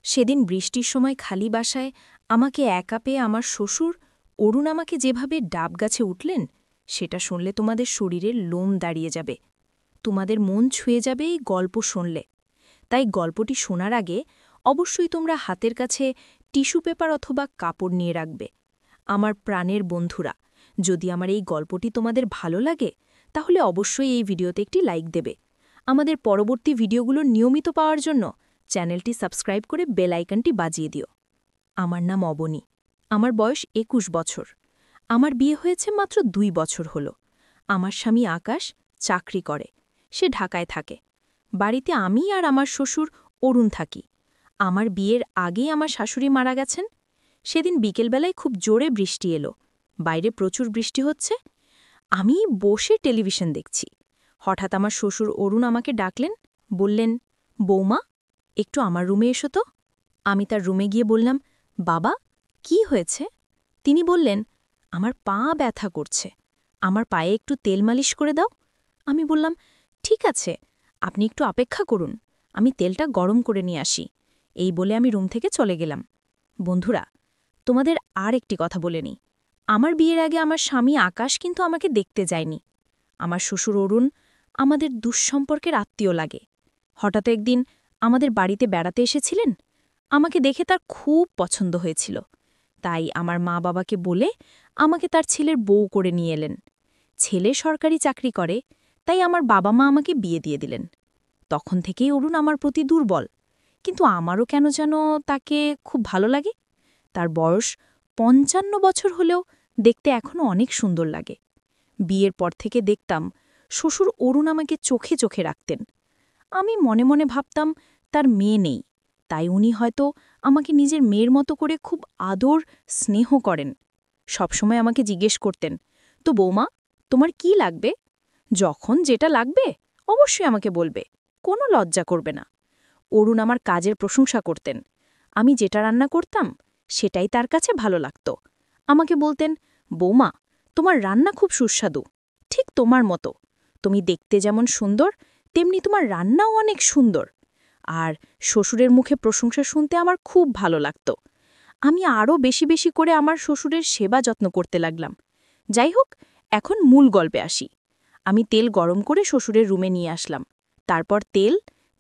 সেদিন বৃষ্টির সময় খালি বাসায় আমাকে একা পেয়ে আমার শ্বশুর অরুণ আমাকে যেভাবে ডাব গাছে উঠলেন সেটা শুনলে তোমাদের শরীরের লোম দাঁড়িয়ে যাবে, তোমাদের মন ছুঁয়ে যাবে এই গল্প শুনলে। তাই গল্পটি শোনার আগে অবশ্যই তোমরা হাতের কাছে টিস্যু পেপার অথবা কাপড় নিয়ে রাখবে। আমার প্রাণের বন্ধুরা, যদি আমার এই গল্পটি তোমাদের ভালো লাগে তাহলে অবশ্যই এই ভিডিওতে একটি লাইক দেবে। আমাদের পরবর্তী ভিডিওগুলো নিয়মিত পাওয়ার জন্য চ্যানেলটি সাবস্ক্রাইব করে বেল আইকনটি বাজিয়ে দিও। আমার নাম অবনী, আমার বয়স ২১ বছর। আমার বিয়ে হয়েছে মাত্র ২ বছর হল। আমার স্বামী আকাশ চাকরি করে, সে ঢাকায় থাকে। বাড়িতে আমি আর আমার শ্বশুর অরুণ থাকি। আমার বিয়ের আগেই আমার শাশুড়ি মারা গেছেন। সেদিন বিকেলবেলায় খুব জোরে বৃষ্টি এলো, বাইরে প্রচুর বৃষ্টি হচ্ছে। আমি বসে টেলিভিশন দেখছি। হঠাৎ আমার শ্বশুর অরুণ আমাকে ডাকলেন, বললেন, বৌমা, একটু আমার রুমে এসো তো। আমি তার রুমে গিয়ে বললাম, বাবা, কি হয়েছে? তিনি বললেন, আমার পা ব্যথা করছে, আমার পায়ে একটু তেল মালিশ করে দাও। আমি বললাম, ঠিক আছে, আপনি একটু অপেক্ষা করুন, আমি তেলটা গরম করে নিয়ে আসি। এই বলে আমি রুম থেকে চলে গেলাম। বন্ধুরা, তোমাদের আর একটি কথা বলে নিই। আমার বিয়ের আগে আমার স্বামী আকাশ কিন্তু আমাকে দেখতে যায়নি। আমার শ্বশুর অরুণ আমাদের দুঃসম্পর্কের আত্মীয় লাগে। হঠাৎ একদিন আমাদের বাড়িতে বেড়াতে এসেছিলেন। আমাকে দেখে তার খুব পছন্দ হয়েছিল, তাই আমার মা বাবাকে বলে আমাকে তার ছেলের বউ করে নিয়ে এলেন। ছেলে সরকারি চাকরি করে, তাই আমার বাবা মা আমাকে বিয়ে দিয়ে দিলেন। তখন থেকেই অরুণ আমার প্রতি দুর্বল, কিন্তু আমারও কেন যেন তাকে খুব ভালো লাগে। তার বয়স ৫৫ বছর হলেও দেখতে এখনও অনেক সুন্দর লাগে। বিয়ের পর থেকে দেখতাম শ্বশুর অরুণ আমাকে চোখে চোখে রাখতেন। আমি মনে মনে ভাবতাম তার মেয়ে নেই, তাই উনি হয়তো আমাকে নিজের মেয়ের মতো করে খুব আদর স্নেহ করেন। সবসময় আমাকে জিজ্ঞেস করতেন, তো বৌমা, তোমার কি লাগবে? যখন যেটা লাগবে অবশ্যই আমাকে বলবে, কোনো লজ্জা করবে না। অরুণ আমার কাজের প্রশংসা করতেন। আমি যেটা রান্না করতাম সেটাই তার কাছে ভালো লাগত। আমাকে বলতেন, বৌমা, তোমার রান্না খুব সুস্বাদু, ঠিক তোমার মতো। তুমি দেখতে যেমন সুন্দর, তেমনি তোমার রান্নাও অনেক সুন্দর। আর শ্বশুরের মুখে প্রশংসা শুনতে আমার খুব ভালো লাগত। আমি আরও বেশি বেশি করে আমার শ্বশুরের সেবা যত্ন করতে লাগলাম। যাই হোক, এখন মূল গল্পে আসি। আমি তেল গরম করে শ্বশুরের রুমে নিয়ে আসলাম। তারপর তেল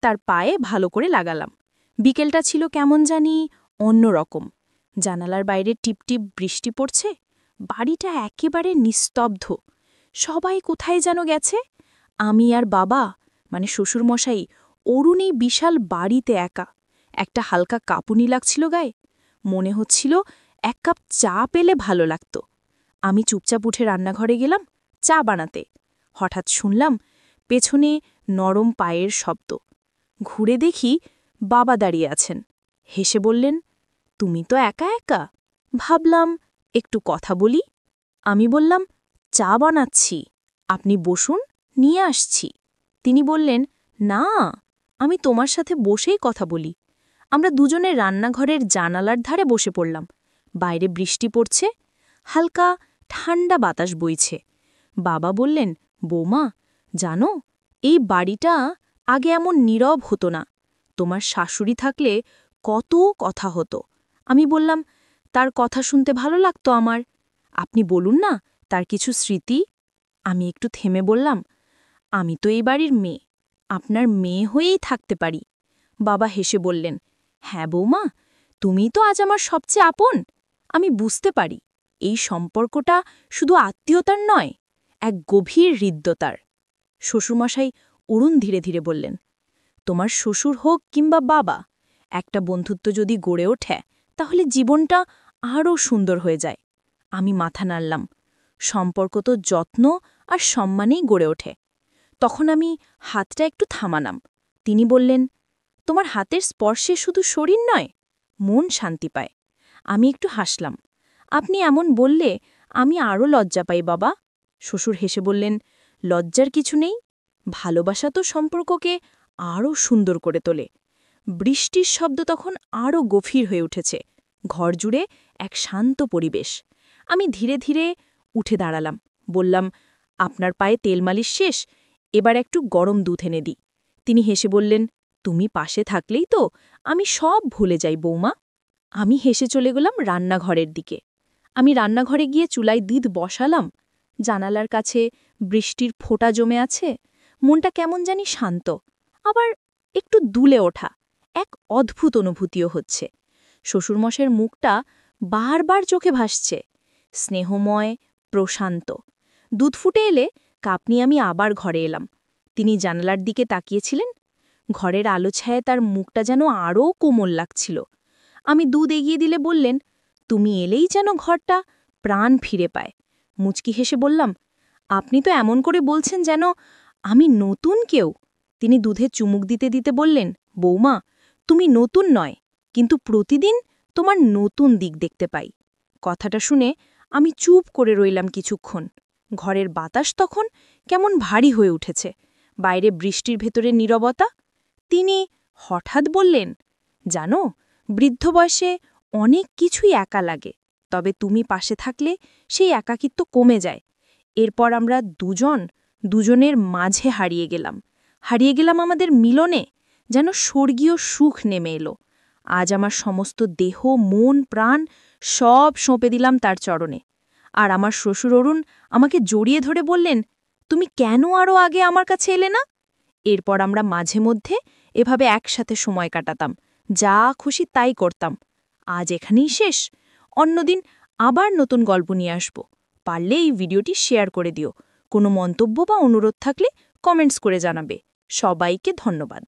তার পায়ে ভালো করে লাগালাম। বিকেলটা ছিল কেমন জানি অন্যরকম। জানালার বাইরে টিপটিপ বৃষ্টি পড়ছে। বাড়িটা একেবারে নিস্তব্ধ। সবাই কোথায় যেন গেছে। আমি আর বাবা, মানে শ্বশুরমশাই, অরুণ এই বিশাল বাড়িতে একা। একটা হালকা কাঁপুনি লাগছিল গায়ে। মনে হচ্ছিল এক কাপ চা পেলে ভালো লাগত। আমি চুপচাপ উঠে রান্নাঘরে গেলাম চা বানাতে। হঠাৎ শুনলাম পেছনে নরম পায়ের শব্দ। ঘুরে দেখি বাবা দাঁড়িয়ে আছেন। হেসে বললেন, তুমি তো একা একা, ভাবলাম একটু কথা বলি। আমি বললাম, চা বানাচ্ছি, আপনি বসুন, নিয়ে আসছি। তিনি বললেন, না, আমি তোমার সাথে বসেই কথা বলি। আমরা দুজনে রান্নাঘরের জানালার ধারে বসে পড়লাম। বাইরে বৃষ্টি পড়ছে, হালকা ঠান্ডা বাতাস বইছে। বাবা বললেন, বৌমা, জানো, এই বাড়িটা আগে এমন নীরব হতো না। তোমার শাশুড়ি থাকলে কত কথা হতো। আমি বললাম, তার কথা শুনতে ভালো লাগতো আমার। আপনি বলুন না, তার কিছু স্মৃতি। আমি একটু থেমে বললাম, আমি তো এই বাড়ির মেয়ে, আপনার মেয়ে হয়েই থাকতে পারি। বাবা হেসে বললেন, হ্যাঁ বৌমা, তুমিই তো আজ আমার সবচেয়ে আপন। আমি বুঝতে পারি এই সম্পর্কটা শুধু আত্মীয়তার নয়, এক গভীর হৃদ্যতার। শ্বশুরমশাই অরুণ ধীরে ধীরে বললেন, তোমার শ্বশুর হোক কিংবা বাবা, একটা বন্ধুত্ব যদি গড়ে ওঠে তাহলে জীবনটা আরও সুন্দর হয়ে যায়। আমি মাথা নাড়লাম। সম্পর্ক তো যত্ন আর সম্মানেই গড়ে ওঠে। তখন আমি হাতটা একটু থামালাম। তিনি বললেন, তোমার হাতের স্পর্শে শুধু শরীর নয়, মন শান্তি পায়। আমি একটু হাসলাম। আপনি এমন বললে আমি আরও লজ্জা পাই বাবা। শ্বশুর হেসে বললেন, লজ্জার কিছু নেই, ভালোবাসা তো সম্পর্ককে আরও সুন্দর করে তোলে। বৃষ্টির শব্দ তখন আরও গভীর হয়ে উঠেছে। ঘর জুড়ে এক শান্ত পরিবেশ। আমি ধীরে ধীরে উঠে দাঁড়ালাম। বললাম, আপনার পায়ে তেল মালিশ শেষ, এবার একটু গরম দুধ এনে দিই। তিনি হেসে বললেন, তুমি পাশে থাকলেই তো আমি সব ভুলে যাই বৌমা। আমি হেসে চলে গেলাম রান্নাঘরের দিকে। আমি রান্নাঘরে গিয়ে চুলায় দুধ বসালাম। জানালার কাছে বৃষ্টির ফোঁটা জমে আছে। মনটা কেমন জানি শান্ত, আবার একটু দুলে ওঠা। এক অদ্ভুত অনুভূতিও হচ্ছে। শ্বশুরমশাইয়ের মুখটা বারবার চোখে ভাসছে, স্নেহময়, প্রশান্ত। দুধ ফুটে এলে কাপ নিয়ে আমি আবার ঘরে এলাম। তিনি জানালার দিকে তাকিয়েছিলেন। ঘরের আলো ছায়ায় তার মুখটা যেন আরও কোমল লাগছিল। আমি দুধ এগিয়ে দিলে বললেন, তুমি এলেই যেন ঘরটা প্রাণ ফিরে পায়। মুচকি হেসে বললাম, আপনি তো এমন করে বলছেন যেন আমি নতুন কেউ। তিনি দুধে চুমুক দিতে দিতে বললেন, বৌমা, তুমি নতুন নয়, কিন্তু প্রতিদিন তোমার নতুন দিক দেখতে পাই। কথাটা শুনে আমি চুপ করে রইলাম কিছুক্ষণ। ঘরের বাতাস তখন কেমন ভারী হয়ে উঠেছে, বাইরে বৃষ্টির ভেতরে নীরবতা। তিনি হঠাৎ বললেন, জানো, বৃদ্ধ বয়সে অনেক কিছুই একা লাগে, তবে তুমি পাশে থাকলে সেই একাকিত্ব কমে যায়। এরপর আমরা দুজনের মাঝে হারিয়ে গেলাম আমাদের মিলনে, যেন স্বর্গীয় সুখ নেমে এলো। আজ আমার সমস্ত দেহ, মন, প্রাণ সব সঁপে দিলাম তার চরণে। আর আমার শ্বশুর অরুণ আমাকে জড়িয়ে ধরে বললেন, তুমি কেন আরও আগে আমার কাছে এলে না? এরপর আমরা মাঝে মধ্যে এভাবে একসাথে সময় কাটাতাম, যা খুশি তাই করতাম। আজ এখানেই শেষ। অন্যদিন আবার নতুন গল্প নিয়ে আসব। পারলে এই ভিডিওটি শেয়ার করে দিও। কোনো মন্তব্য বা অনুরোধ থাকলে কমেন্টস করে জানাবে। সবাইকে ধন্যবাদ।